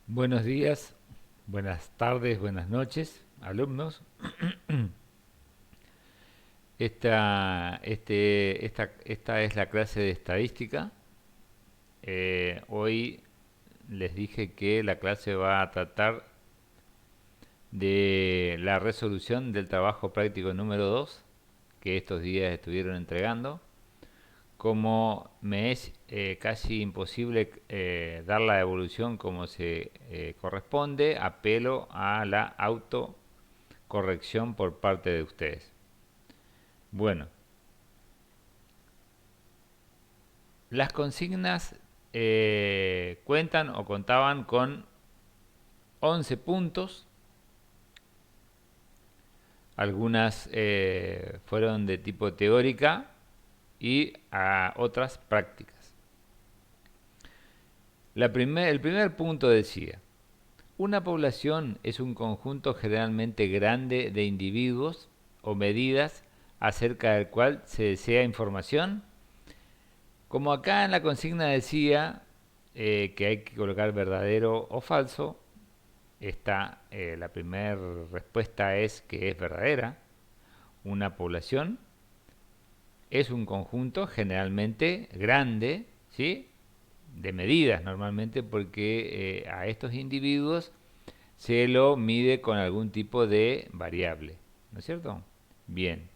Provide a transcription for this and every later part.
Buenos días, buenas tardes, buenas noches, alumnos. Esta es la clase de estadística. Hoy les dije que la clase va a tratar de la resolución del trabajo práctico número 2 que estos días estuvieron entregando. Como me es casi imposible dar la devolución como se corresponde, apelo a la autocorrección por parte de ustedes. Bueno, las consignas cuentan o contaban con 11 puntos. Algunas fueron de tipo teórica y otras prácticas. El primer punto decía: una población es un conjunto generalmente grande de individuos o medidas acerca del cual se desea información. Como acá en la consigna decía que hay que colocar verdadero o falso, la primera respuesta es que es verdadera. Una población es un conjunto generalmente grande, ¿sí? De medidas normalmente, porque a estos individuos se lo mide con algún tipo de variable, ¿no es cierto? Bien.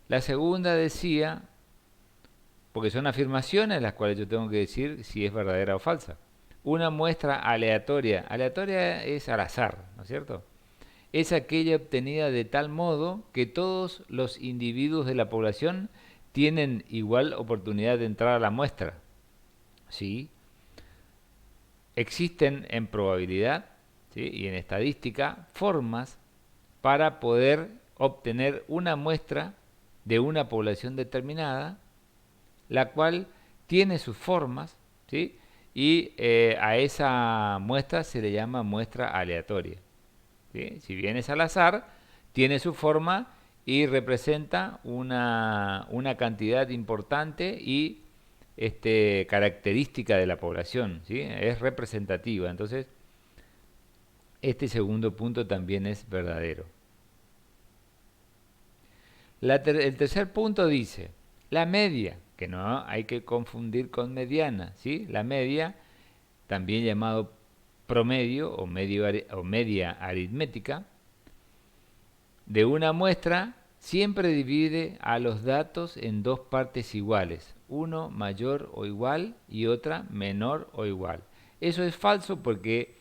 La segunda decía, porque son afirmaciones las cuales yo tengo que decir si es verdadera o falsa. Una muestra aleatoria, aleatoria es al azar, ¿no es cierto? Es aquella obtenida de tal modo que todos los individuos de la población tienen igual oportunidad de entrar a la muestra. ¿Sí? Existen en probabilidad, ¿sí?, y en estadística formas para poder obtener una muestra de una población determinada, la cual tiene sus formas, ¿sí? Y a esa muestra se le llama muestra aleatoria, ¿sí? Si bien es al azar, tiene su forma y representa una cantidad importante y característica de la población, ¿sí? Es representativa. Entonces, este segundo punto también es verdadero. El tercer punto dice, la media, que no hay que confundir con mediana, ¿sí? La media, también llamado promedio o media aritmética, de una muestra siempre divide a los datos en dos partes iguales, uno mayor o igual y otra menor o igual. Eso es falso porque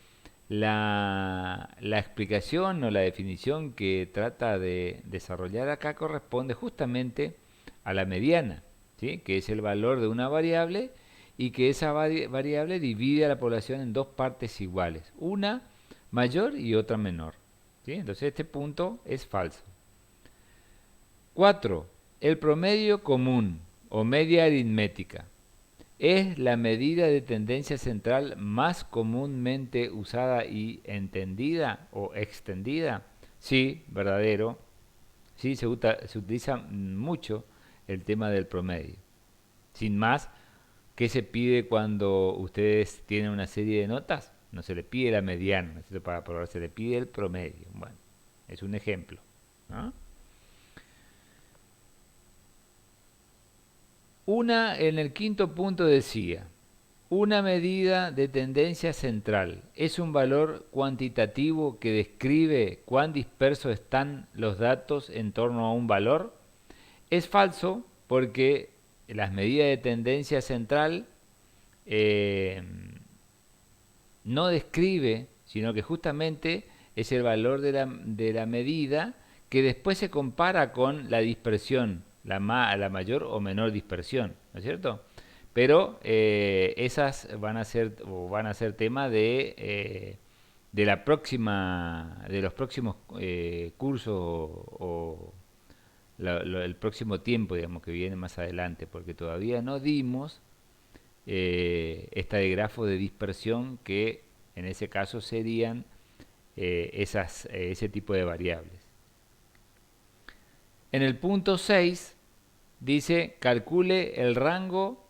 la explicación o la definición que trata de desarrollar acá corresponde justamente a la mediana, ¿sí?, que es el valor de una variable y que esa variable divide a la población en dos partes iguales, una mayor y otra menor, ¿sí? Entonces este punto es falso. 4. El promedio común o media aritmética es la medida de tendencia central más comúnmente usada y entendida o extendida. Sí, verdadero. Sí, se utiliza mucho el tema del promedio. Sin más, ¿qué se pide cuando ustedes tienen una serie de notas? No se le pide la mediana, ¿no? Para probar, se le pide el promedio. Bueno, es un ejemplo, ¿no? En el quinto punto decía, una medida de tendencia central es un valor cuantitativo que describe cuán dispersos están los datos en torno a un valor. Es falso porque las medidas de tendencia central eh, no describe, sino que justamente es el valor de la medida que después se compara con la dispersión, la mayor o menor dispersión, ¿no es cierto? Pero esas van a ser tema de la próxima, de los próximos cursos el próximo tiempo, digamos, que viene más adelante, porque todavía no dimos este grafo de dispersión que en ese caso serían ese tipo de variables. En el punto 6 dice calcule el rango,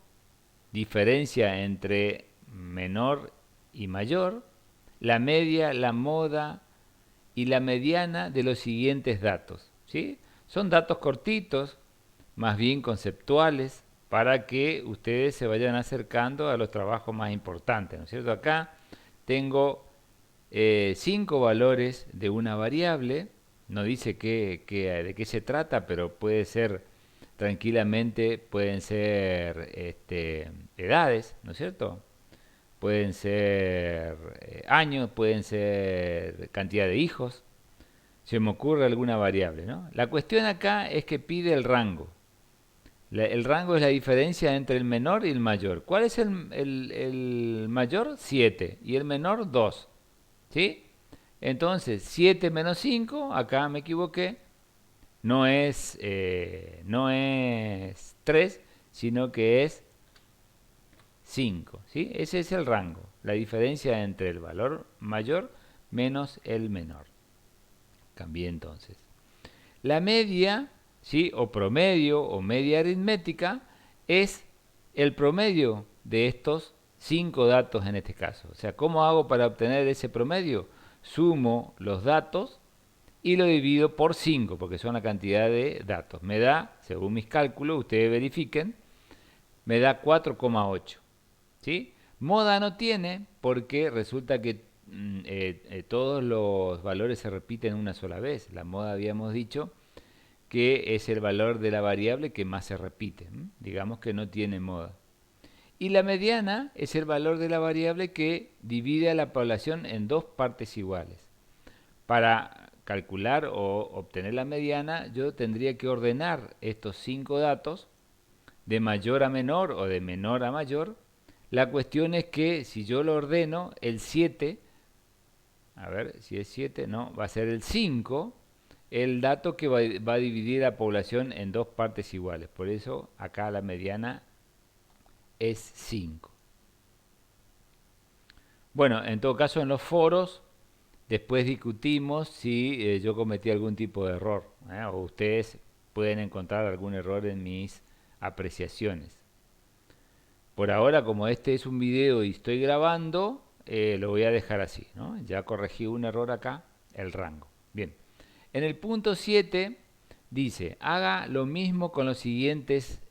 diferencia entre menor y mayor, la media, la moda y la mediana de los siguientes datos. ¿Sí? Son datos cortitos, más bien conceptuales, para que ustedes se vayan acercando a los trabajos más importantes, ¿no es cierto? Acá tengo 5 valores de una variable, no dice de qué se trata, pero puede ser tranquilamente, pueden ser edades, ¿no es cierto? Pueden ser años, pueden ser cantidad de hijos, se me ocurre alguna variable, ¿no? La cuestión acá es que pide el rango. El rango es la diferencia entre el menor y el mayor. ¿Cuál es el mayor? 7 y el menor 2. ¿Sí? Entonces, 7 menos 5, acá me equivoqué, no es 3, sino que es 5. ¿Sí? Ese es el rango, la diferencia entre el valor mayor menos el menor. Cambié entonces. La media, ¿sí? O promedio o media aritmética es el promedio de estos 5 datos en este caso. O sea, ¿cómo hago para obtener ese promedio? Sumo los datos y lo divido por 5, porque son la cantidad de datos. Me da, según mis cálculos, ustedes verifiquen, me da 4,8. ¿Sí? Moda no tiene porque resulta que todos los valores se repiten una sola vez. La moda habíamos dicho que es el valor de la variable que más se repite. Digamos que no tiene moda. Y la mediana es el valor de la variable que divide a la población en dos partes iguales. Para calcular o obtener la mediana, yo tendría que ordenar estos 5 datos de mayor a menor o de menor a mayor. La cuestión es que si yo lo ordeno, el 7, a ver si es 7, no, va a ser el 5, el dato que va a dividir la población en dos partes iguales. Por eso acá la mediana es 5. Bueno, en todo caso en los foros después discutimos si yo cometí algún tipo de error, o ustedes pueden encontrar algún error en mis apreciaciones. Por ahora, como este es un video y estoy grabando, lo voy a dejar así, ¿no? Ya corregí un error acá, el rango. Bien. En el punto 7 dice, haga lo mismo con los siguientes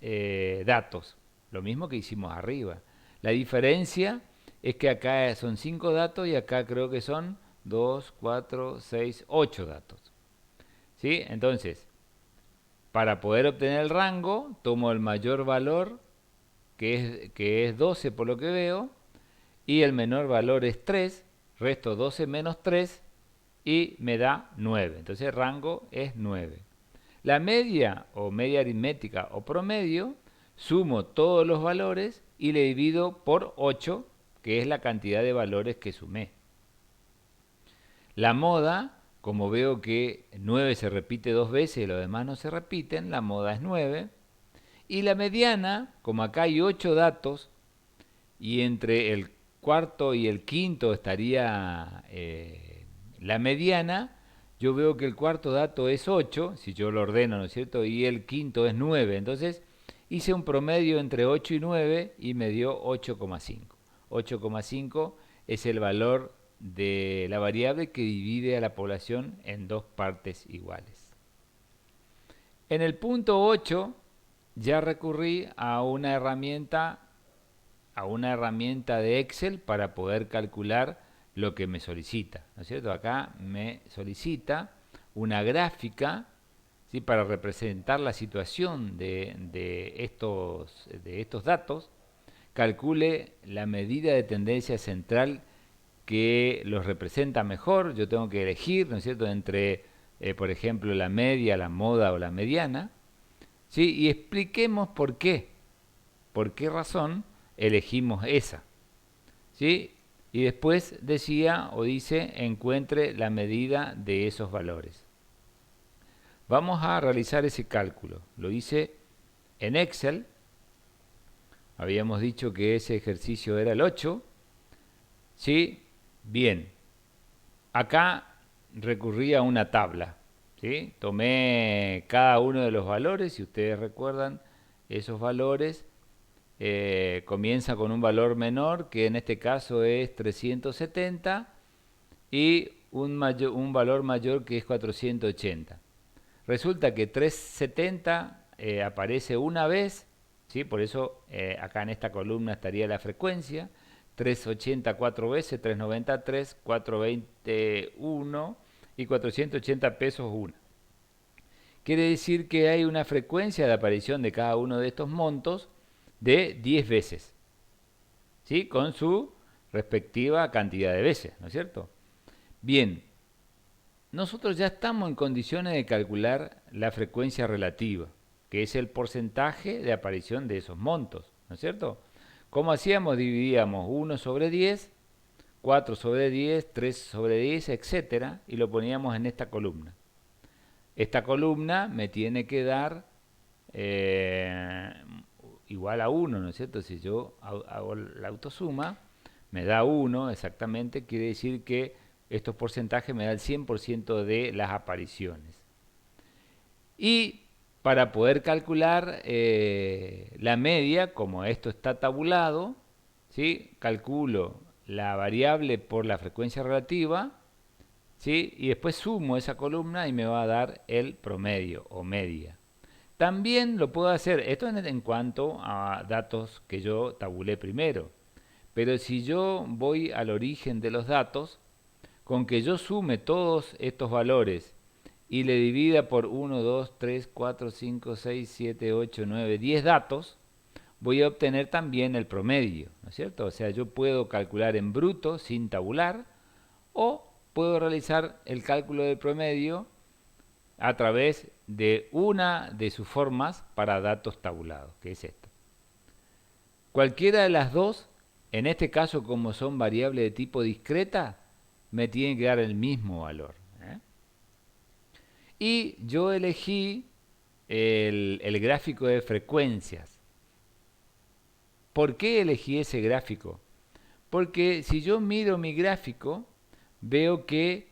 datos, lo mismo que hicimos arriba. La diferencia es que acá son 5 datos y acá creo que son 2, 4, 6, 8 datos. ¿Sí? Entonces, para poder obtener el rango, tomo el mayor valor, que es 12 por lo que veo, y el menor valor es 3, resto 12 menos 3 y me da 9. Entonces el rango es 9. La media o media aritmética o promedio, sumo todos los valores y le divido por 8, que es la cantidad de valores que sumé. La moda, como veo que 9 se repite 2 veces y los demás no se repiten, la moda es 9. Y la mediana, como acá hay 8 datos, y entre el cuarto y el quinto estaría la mediana, yo veo que el cuarto dato es 8, si yo lo ordeno, ¿no es cierto? Y el quinto es 9. Entonces hice un promedio entre 8 y 9 y me dio 8,5. 8,5 es el valor de la variable que divide a la población en dos partes iguales. En el punto 8 ya recurrí a una herramienta de Excel para poder calcular lo que me solicita, ¿no es cierto? Acá me solicita una gráfica, ¿sí? Para representar la situación de estos datos, calcule la medida de tendencia central que los representa mejor. Yo tengo que elegir, ¿no es cierto?, entre, por ejemplo, la media, la moda o la mediana, ¿sí? Y expliquemos por qué razón elegimos esa, ¿sí? Y después decía o dice, encuentre la medida de esos valores. Vamos a realizar ese cálculo. Lo hice en Excel. Habíamos dicho que ese ejercicio era el 8. ¿Sí? Bien. Acá recurrí a una tabla, ¿sí? Tomé cada uno de los valores, si ustedes recuerdan, esos valores comienza con un valor menor, que en este caso es 370, y un valor mayor que es 480. Resulta que 370 aparece una vez, ¿sí? Por eso acá en esta columna estaría la frecuencia, 380 cuatro veces, 390 3, 420 1 y 480 pesos una. Quiere decir que hay una frecuencia de aparición de cada uno de estos montos de 10 veces, ¿sí? Con su respectiva cantidad de veces, ¿no es cierto? Bien, nosotros ya estamos en condiciones de calcular la frecuencia relativa, que es el porcentaje de aparición de esos montos, ¿no es cierto? ¿Cómo hacíamos? Dividíamos 1 sobre 10, 4 sobre 10, 3 sobre 10, etcétera, y lo poníamos en esta columna. Esta columna me tiene que dar eh, igual a 1, ¿no es cierto? Si yo hago la autosuma, me da 1 exactamente, quiere decir que estos porcentajes me dan el 100% de las apariciones. Y para poder calcular la media, como esto está tabulado, ¿sí? Calculo la variable por la frecuencia relativa, ¿sí? Y después sumo esa columna y me va a dar el promedio o media. También lo puedo hacer, esto en cuanto a datos que yo tabulé primero, pero si yo voy al origen de los datos, con que yo sume todos estos valores y le divida por 1, 2, 3, 4, 5, 6, 7, 8, 9, 10 datos, voy a obtener también el promedio, ¿no es cierto? O sea, yo puedo calcular en bruto sin tabular o puedo realizar el cálculo del promedio a través de una de sus formas para datos tabulados, que es esta. Cualquiera de las dos, en este caso como son variables de tipo discreta, me tienen que dar el mismo valor. Y yo elegí el gráfico de frecuencias. ¿Por qué elegí ese gráfico? Porque si yo miro mi gráfico, veo que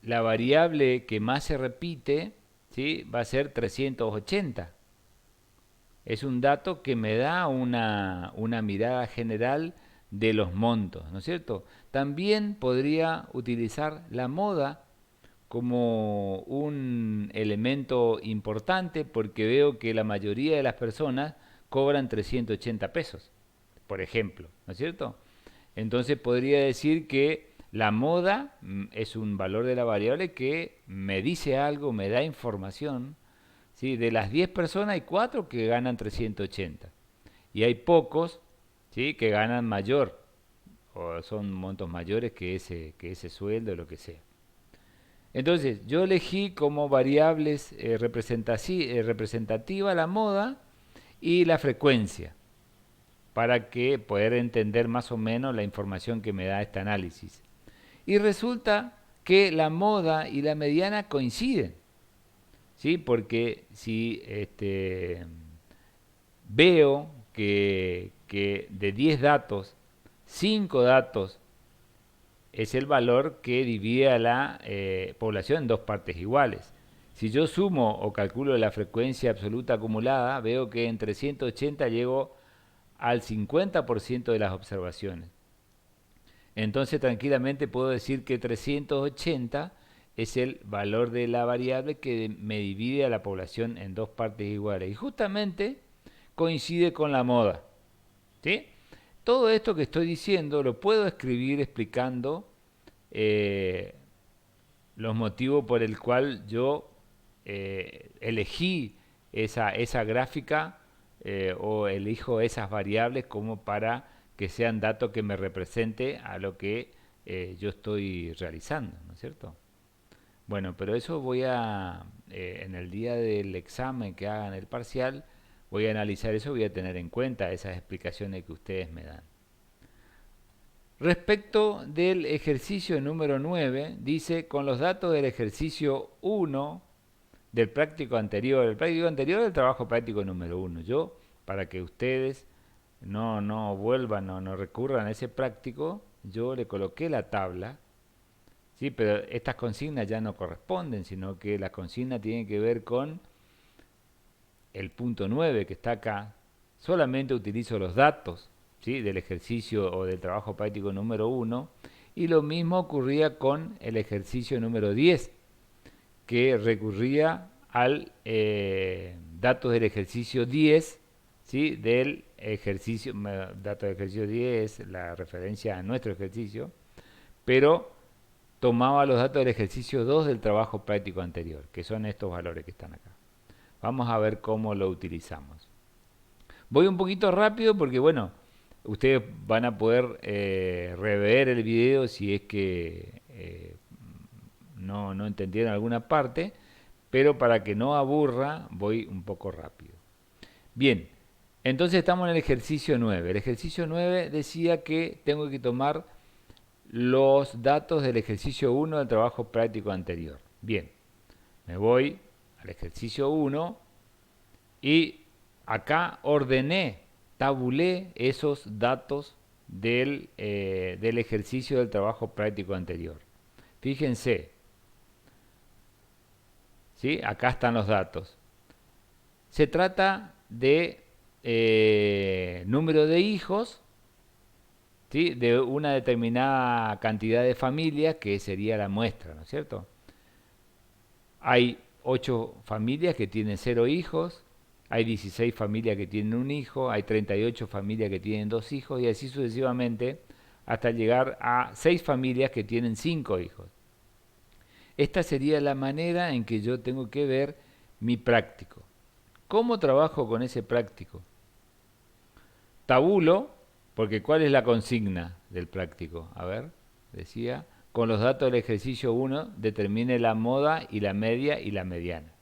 la variable que más se repite, ¿sí? Va a ser 380. Es un dato que me da una mirada general de los montos, ¿no es cierto? También podría utilizar la moda como un elemento importante porque veo que la mayoría de las personas cobran 380 pesos, por ejemplo, ¿no es cierto? Entonces podría decir que la moda es un valor de la variable que me dice algo, me da información. ¿Sí? De las 10 personas hay 4 que ganan 380 y hay pocos, ¿sí? Que ganan mayor o son montos mayores que ese sueldo o lo que sea. Entonces yo elegí como variables representativa la moda y la frecuencia para que poder entender más o menos la información que me da este análisis. Y resulta que la moda y la mediana coinciden, ¿sí? Porque si veo que de 10 datos, 5 datos es el valor que divide a la población en dos partes iguales. Si yo sumo o calculo la frecuencia absoluta acumulada, veo que en 380 llego al 50% de las observaciones. Entonces tranquilamente puedo decir que 380 es el valor de la variable que me divide a la población en dos partes iguales. Y justamente coincide con la moda, ¿sí? Todo esto que estoy diciendo lo puedo escribir explicando eh, los motivos por el cual yo elegí esa gráfica o elijo esas variables como para que sean datos que me represente a lo que yo estoy realizando, ¿no es cierto? Bueno, pero eso en el día del examen que hagan el parcial, voy a analizar eso, voy a tener en cuenta esas explicaciones que ustedes me dan. Respecto del ejercicio número 9, dice, con los datos del ejercicio 1 del práctico anterior, el práctico anterior del trabajo práctico número 1. Yo, para que ustedes no vuelvan o no recurran a ese práctico, yo le coloqué la tabla, ¿sí? Pero estas consignas ya no corresponden, sino que las consignas tienen que ver con el punto 9 que está acá. Solamente utilizo los datos, ¿sí? Del ejercicio o del trabajo práctico número 1 Y lo mismo ocurría con el ejercicio número 10, que recurría al datos del ejercicio 10, ¿sí? Del ejercicio, datos del ejercicio 10 es la referencia a nuestro ejercicio, pero tomaba los datos del ejercicio 2 del trabajo práctico anterior, que son estos valores que están acá. Vamos a ver cómo lo utilizamos. Voy un poquito rápido porque, bueno, ustedes van a poder rever el video si es que no entendieron alguna parte, pero para que no aburra, voy un poco rápido. Bien, entonces estamos en el ejercicio 9. El ejercicio 9 decía que tengo que tomar los datos del ejercicio 1 del trabajo práctico anterior. Bien, me voy al ejercicio 1 y acá ordené, tabulé esos datos del ejercicio del trabajo práctico anterior. Fíjense, ¿sí? Acá están los datos. Se trata de número de hijos, ¿sí? De una determinada cantidad de familias, que sería la muestra, ¿no es cierto? Hay 8 familias que tienen 0 hijos, hay 16 familias que tienen un hijo, hay 38 familias que tienen 2 hijos y así sucesivamente hasta llegar a 6 familias que tienen 5 hijos. Esta sería la manera en que yo tengo que ver mi práctico. ¿Cómo trabajo con ese práctico? Tabulo, porque ¿cuál es la consigna del práctico? A ver, decía, con los datos del ejercicio 1 determine la moda y la media y la mediana.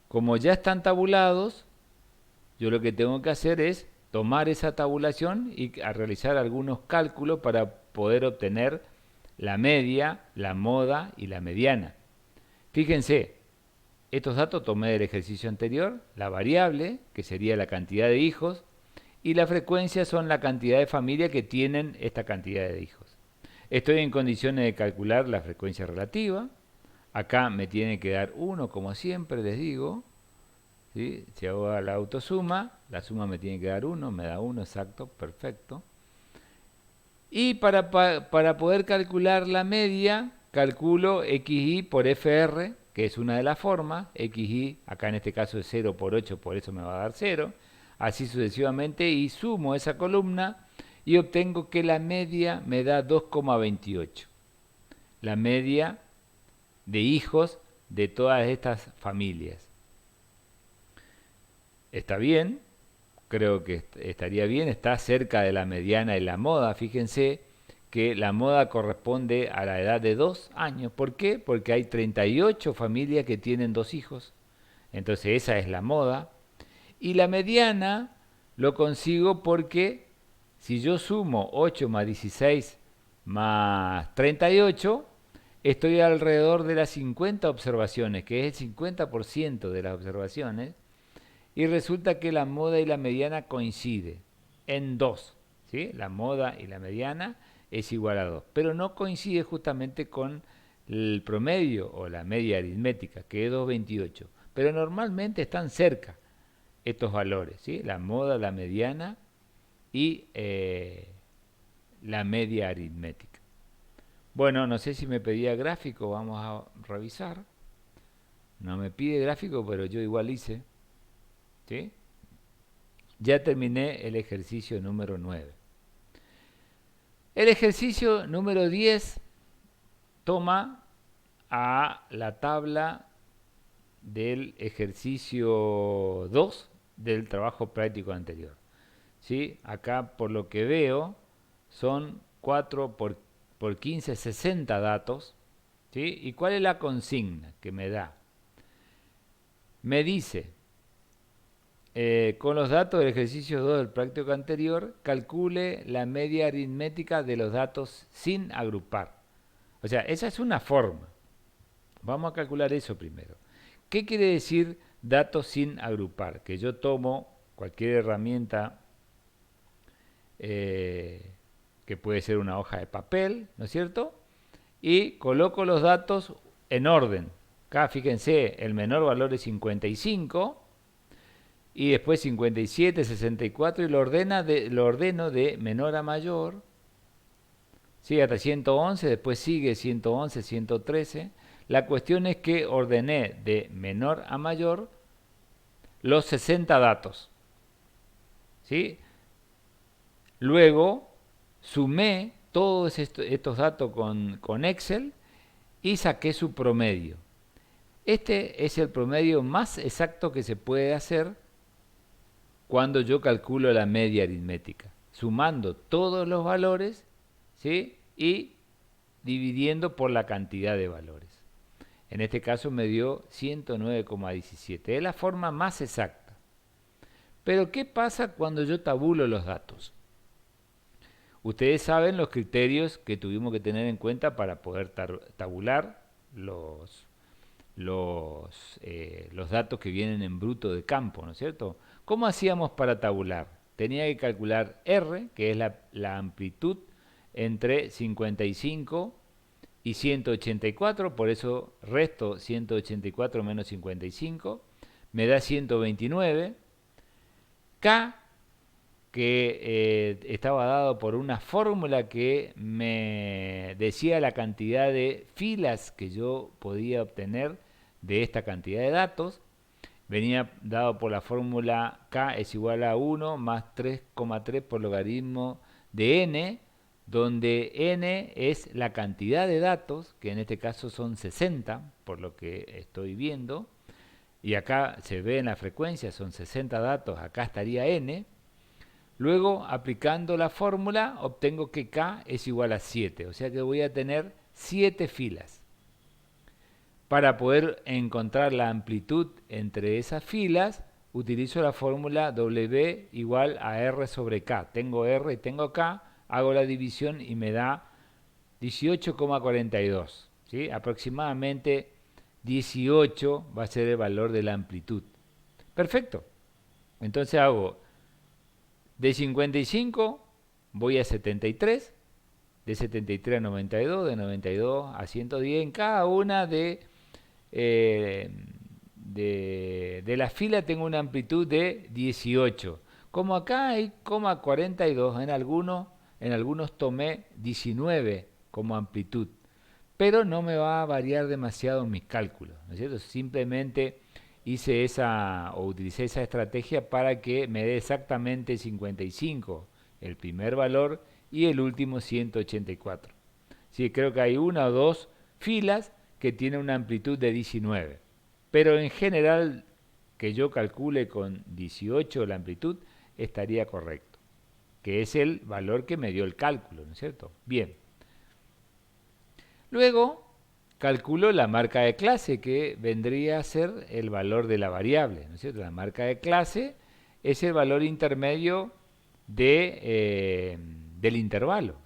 Como ya están tabulados, yo lo que tengo que hacer es tomar esa tabulación y a realizar algunos cálculos para poder obtener la media, la moda y la mediana. Fíjense, estos datos tomé del ejercicio anterior, la variable, que sería la cantidad de hijos, y la frecuencia son la cantidad de familias que tienen esta cantidad de hijos. Estoy en condiciones de calcular la frecuencia relativa. Acá me tiene que dar 1, como siempre les digo. ¿Sí? Si hago la autosuma, la suma me tiene que dar 1, me da 1 exacto, perfecto. Y para poder calcular la media, calculo XY por FR, que es una de las formas. XY, acá en este caso es 0 por 8, por eso me va a dar 0. Así sucesivamente, y sumo esa columna y obtengo que la media me da 2,28. La media de hijos de todas estas familias. Está bien, creo que estaría bien, está cerca de la mediana y la moda. Fíjense que la moda corresponde a la edad de 2 años. ¿Por qué? Porque hay 38 familias que tienen 2 hijos. Entonces esa es la moda. Y la mediana lo consigo porque si yo sumo 8 más 16 más 38, estoy alrededor de las 50 observaciones, que es el 50% de las observaciones. Y resulta que la moda y la mediana coinciden en 2. ¿Sí? La moda y la mediana es igual a 2. Pero no coincide justamente con el promedio o la media aritmética, que es 2,28. Pero normalmente están cerca estos valores, ¿sí? La moda, la mediana y la media aritmética. Bueno, no sé si me pedía gráfico, vamos a revisar. No me pide gráfico, pero yo igual hice. ¿Sí? Ya terminé el ejercicio número 9. El ejercicio número 10 toma a la tabla del ejercicio 2 del trabajo práctico anterior. ¿Sí? Acá, por lo que veo, son 4 por 15, 60 datos. ¿Sí? ¿Y cuál es la consigna que me da? Me dice, con los datos del ejercicio 2 del práctico anterior, calcule la media aritmética de los datos sin agrupar. O sea, esa es una forma. Vamos a calcular eso primero. ¿Qué quiere decir datos sin agrupar? Que yo tomo cualquier herramienta que puede ser una hoja de papel, ¿no es cierto? Y coloco los datos en orden. Acá fíjense, el menor valor es 55 y después 57, 64 y lo ordeno de menor a mayor Sí, hasta 111, después sigue 111, 113. La cuestión es que ordené de menor a mayor los 60 datos. ¿Sí? Luego sumé todos estos datos con Excel y saqué su promedio. Este es el promedio más exacto que se puede hacer cuando yo calculo la media aritmética, sumando todos los valores, ¿sí? Y dividiendo por la cantidad de valores. En este caso me dio 109,17. Es la forma más exacta. Pero ¿qué pasa cuando yo tabulo los datos? Ustedes saben los criterios que tuvimos que tener en cuenta para poder tabular los datos que vienen en bruto de campo, ¿no es cierto? ¿Cómo hacíamos para tabular? Tenía que calcular R, que es la amplitud entre 55 y 184, por eso resto 184 menos 55, me da 129. K, que estaba dado por una fórmula que me decía la cantidad de filas que yo podía obtener de esta cantidad de datos. Venía dado por la fórmula K es igual a 1 más 3,3 por logaritmo de n, donde n es la cantidad de datos, que en este caso son 60, por lo que estoy viendo, y acá se ve en la frecuencia, son 60 datos, acá estaría n. Luego, aplicando la fórmula, obtengo que K es igual a 7, o sea que voy a tener 7 filas. Para poder encontrar la amplitud entre esas filas, utilizo la fórmula W igual a R sobre K. Tengo R y tengo K, hago la división y me da 18,42. ¿Sí? Aproximadamente 18 va a ser el valor de la amplitud. Perfecto. Entonces hago de 55 voy a 73, de 73 a 92, de 92 a 110 en cada una de la fila tengo una amplitud de 18. Como acá hay 42, en algunos tomé 19 como amplitud, pero no me va a variar demasiado en mis cálculos, ¿no es cierto? Simplemente utilicé esa estrategia para que me dé exactamente 55 el primer valor y el último 184. Sí, creo que hay una o dos filas que tienen una amplitud de 19, pero en general que yo calcule con 18 la amplitud estaría correcto, que es el valor que me dio el cálculo, ¿no es cierto? Bien. Luego calculo la marca de clase, que vendría a ser el valor de la variable, ¿no es cierto? La marca de clase es el valor intermedio del intervalo,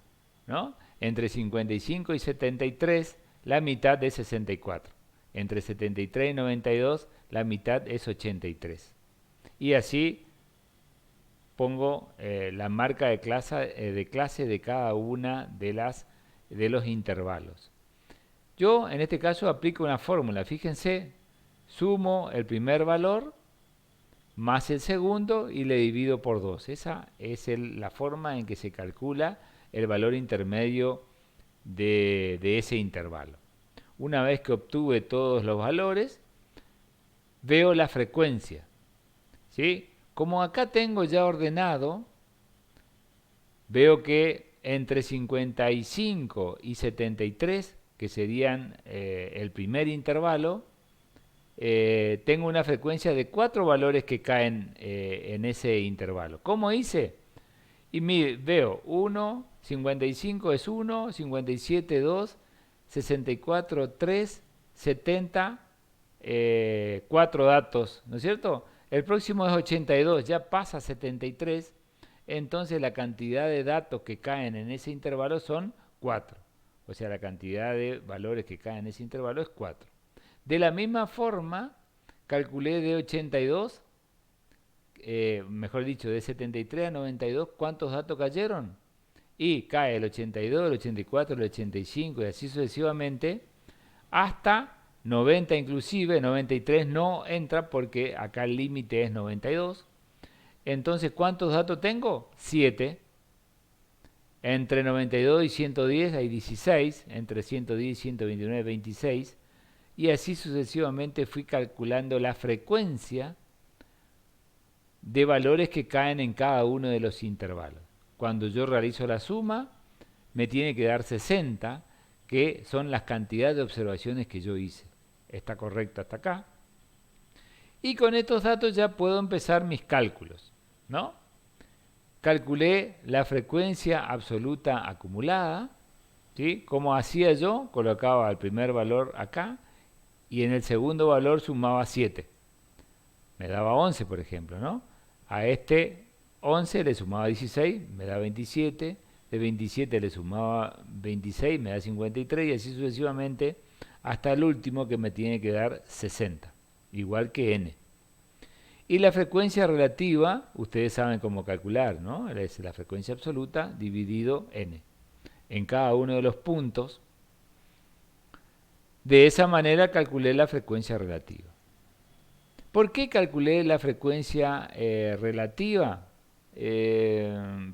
¿no? Entre 55 y 73, la mitad es 64. Entre 73 y 92, la mitad es 83. Y así pongo la marca de clase de cada una de los intervalos. Yo en este caso aplico una fórmula, fíjense, sumo el primer valor más el segundo y le divido por 2. Esa es la forma en que se calcula el valor intermedio de ese intervalo. Una vez que obtuve todos los valores, veo la frecuencia, ¿sí? Como acá tengo ya ordenado, veo que entre 55 y 73, que serían el primer intervalo, tengo una frecuencia de 4 valores que caen en ese intervalo. ¿Cómo hice? Y veo 1, 55 es 1, 57 2, 64 3, 70, 4 datos, ¿no es cierto? El próximo es 82, ya pasa 73, entonces la cantidad de datos que caen en ese intervalo son 4. O sea, la cantidad de valores que caen en ese intervalo es 4. De la misma forma, calculé de 82, mejor dicho, de 73 a 92, ¿cuántos datos cayeron? Y cae el 82, el 84, el 85 y así sucesivamente, hasta 90 inclusive, 93 no entra porque acá el límite es 92. Entonces, ¿cuántos datos tengo? 7. Entre 92 y 110 hay 16, entre 110 y 129 26, y así sucesivamente fui calculando la frecuencia de valores que caen en cada uno de los intervalos. Cuando yo realizo la suma, me tiene que dar 60, que son las cantidades de observaciones que yo hice. Está correcto hasta acá. Y con estos datos ya puedo empezar mis cálculos, ¿no? Calculé la frecuencia absoluta acumulada, ¿sí? ¿Cómo hacía yo? Colocaba el primer valor acá y en el segundo valor sumaba 7. Me daba 11, por ejemplo, ¿no? A este 11 le sumaba 16, me da 27. De 27 le sumaba 26, me da 53 y así sucesivamente hasta el último que me tiene que dar 60, igual que n. Y la frecuencia relativa, ustedes saben cómo calcular, ¿no? Es la frecuencia absoluta dividido n. En cada uno de los puntos. De esa manera calculé la frecuencia relativa. ¿Por qué calculé la frecuencia relativa?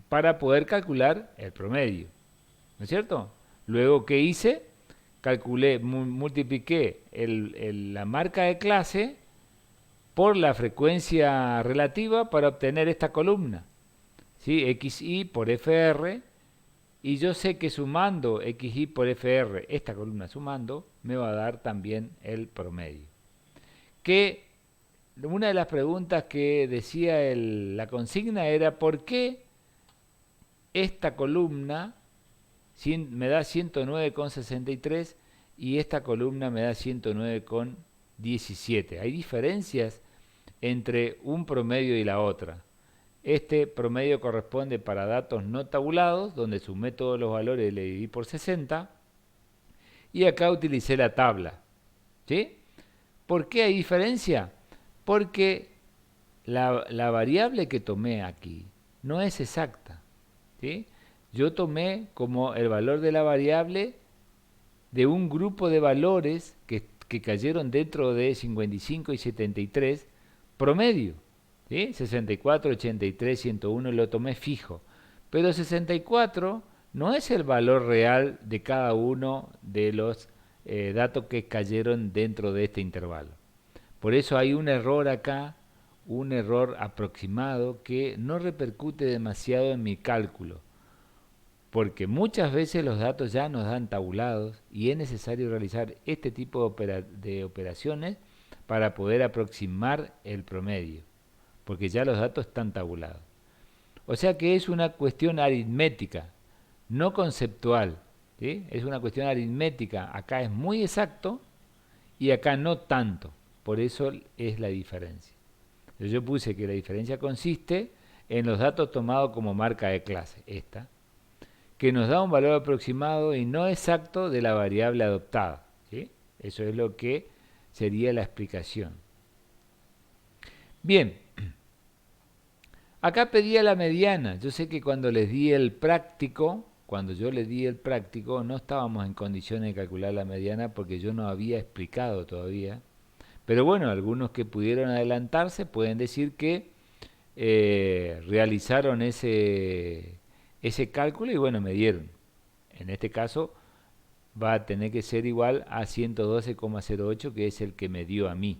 Para poder calcular el promedio, ¿no es cierto? Luego, ¿qué hice? Calculé, multipliqué la marca de clase por la frecuencia relativa para obtener esta columna, ¿sí? XI por FR, y yo sé que sumando XI por FR, esta columna sumando, me va a dar también el promedio. Que una de las preguntas que decía la consigna era ¿por qué esta columna me da 109,63 y esta columna me da 109,17? Hay diferencias entre un promedio y la otra. Este promedio corresponde para datos no tabulados, donde sumé todos los valores y le dividí por 60, y acá utilicé la tabla, ¿sí? ¿Por qué hay diferencia? Porque la variable que tomé aquí no es exacta, ¿sí? Yo tomé como el valor de la variable de un grupo de valores que cayeron dentro de 55 y 73 promedio, ¿sí? 64, 83, 101 lo tomé fijo, pero 64 no es el valor real de cada uno de los datos que cayeron dentro de este intervalo. Por eso hay un error acá, un error aproximado que no repercute demasiado en mi cálculo, porque muchas veces los datos ya nos dan tabulados y es necesario realizar este tipo de operaciones para poder aproximar el promedio, porque ya los datos están tabulados. O sea que es una cuestión aritmética, no conceptual, ¿sí? Es una cuestión aritmética, acá es muy exacto y acá no tanto. Por eso es la diferencia. Yo puse que la diferencia consiste en los datos tomados como marca de clase, esta, que nos da un valor aproximado y no exacto de la variable adoptada, ¿sí? Eso es lo que sería la explicación. Bien, acá pedía la mediana. Yo sé que cuando les di el práctico, no estábamos en condiciones de calcular la mediana porque yo no había explicado todavía. Pero bueno, algunos que pudieron adelantarse pueden decir que realizaron ese cálculo y bueno, me dieron. En este caso va a tener que ser igual a 112,08, que es el que me dio a mí.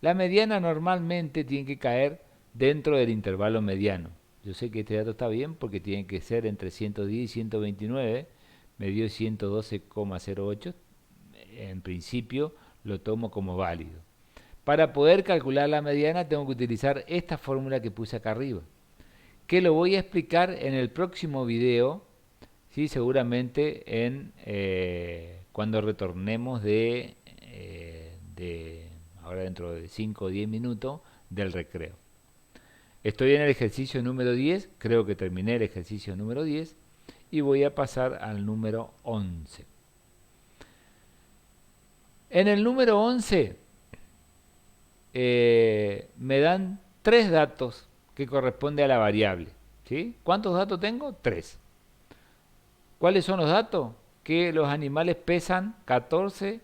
La mediana normalmente tiene que caer dentro del intervalo mediano. Yo sé que este dato está bien porque tiene que ser entre 110 y 129. Me dio 112,08. En principio lo tomo como válido. Para poder calcular la mediana tengo que utilizar esta fórmula que puse acá arriba, que lo voy a explicar en el próximo video, ¿sí? Seguramente cuando retornemos ahora dentro de 5 o 10 minutos del recreo. Estoy en el ejercicio número 10, creo que terminé el ejercicio número 10 y voy a pasar al número 11. En el número 11 me dan 3 datos que corresponden a la variable, ¿sí? ¿Cuántos datos tengo? 3. ¿Cuáles son los datos? Que los animales pesan 14,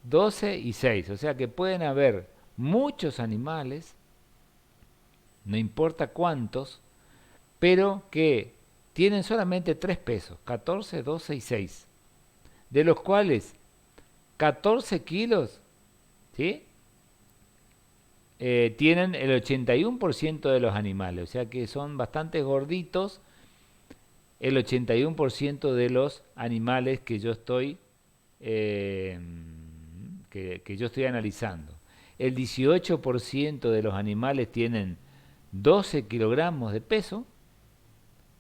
12 y 6. O sea que pueden haber muchos animales, no importa cuántos, pero que tienen solamente 3 pesos, 14, 12 y 6, de los cuales 14 kilos, ¿sí? Tienen el 81% de los animales, o sea que son bastante gorditos el 81% de los animales que yo estoy eh, que yo estoy analizando. El 18% de los animales tienen 12 kilogramos de peso,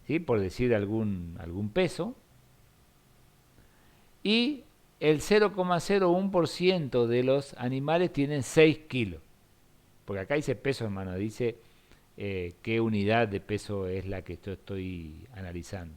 ¿sí? Por decir algún peso, y el 0,01% de los animales tienen 6 kilos. Porque acá dice peso, hermano, dice qué unidad de peso es la que yo estoy analizando.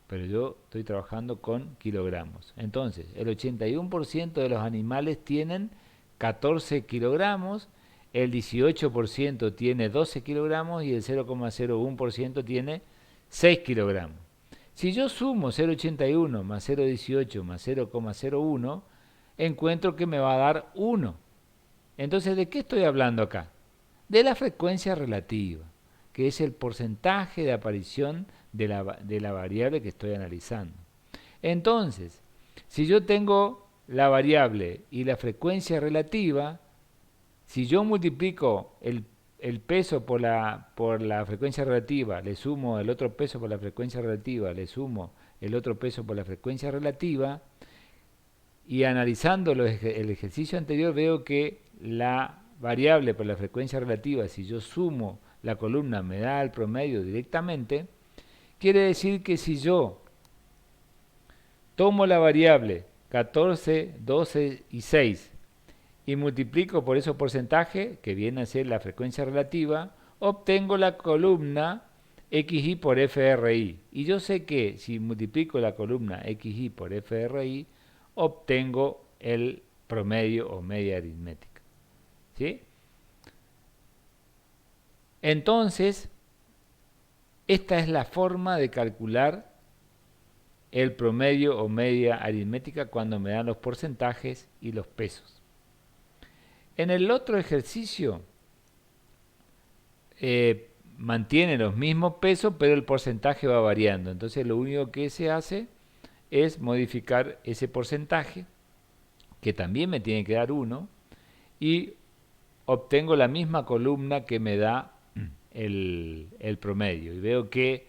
Pero yo estoy trabajando con kilogramos. Entonces, el 81% de los animales tienen 14 kilogramos, el 18% tiene 12 kilogramos y el 0,01% tiene 6 kilogramos. Si yo sumo 0,81 más 0,18 más 0,01, encuentro que me va a dar 1. Entonces, ¿de qué estoy hablando acá? De la frecuencia relativa, que es el porcentaje de aparición de la variable que estoy analizando. Entonces, si yo tengo la variable y la frecuencia relativa, si yo multiplico el peso por la frecuencia relativa, le sumo el otro peso por la frecuencia relativa, le sumo el otro peso por la frecuencia relativa, y analizando el ejercicio anterior veo que la variable por la frecuencia relativa, si yo sumo la columna me da el promedio directamente, quiere decir que si yo tomo la variable 14, 12 y 6 y multiplico por esos porcentajes, que viene a ser la frecuencia relativa, obtengo la columna XY por FRI. Y yo sé que si multiplico la columna XY por FRI, obtengo el promedio o media aritmética. ¿Sí? Entonces, esta es la forma de calcular el promedio o media aritmética cuando me dan los porcentajes y los pesos. En el otro ejercicio mantiene los mismos pesos, pero el porcentaje va variando. Entonces lo único que se hace es modificar ese porcentaje, que también me tiene que dar 1, y obtengo la misma columna que me da el promedio. Y veo que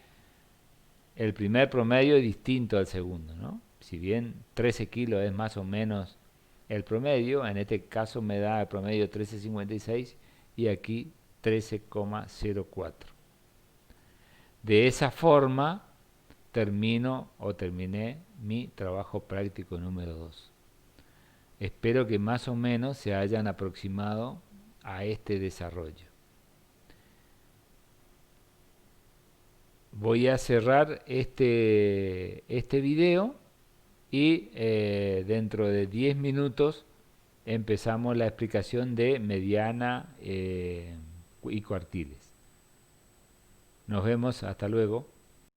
el primer promedio es distinto al segundo, ¿no? Si bien 13 kilos es más o menos el promedio, en este caso me da el promedio 13,56 y aquí 13,04. De esa forma terminé mi trabajo práctico número 2. Espero que más o menos se hayan aproximado a este desarrollo. Voy a cerrar este video y dentro de 10 minutos empezamos la explicación de mediana y cuartiles. Nos vemos, hasta luego.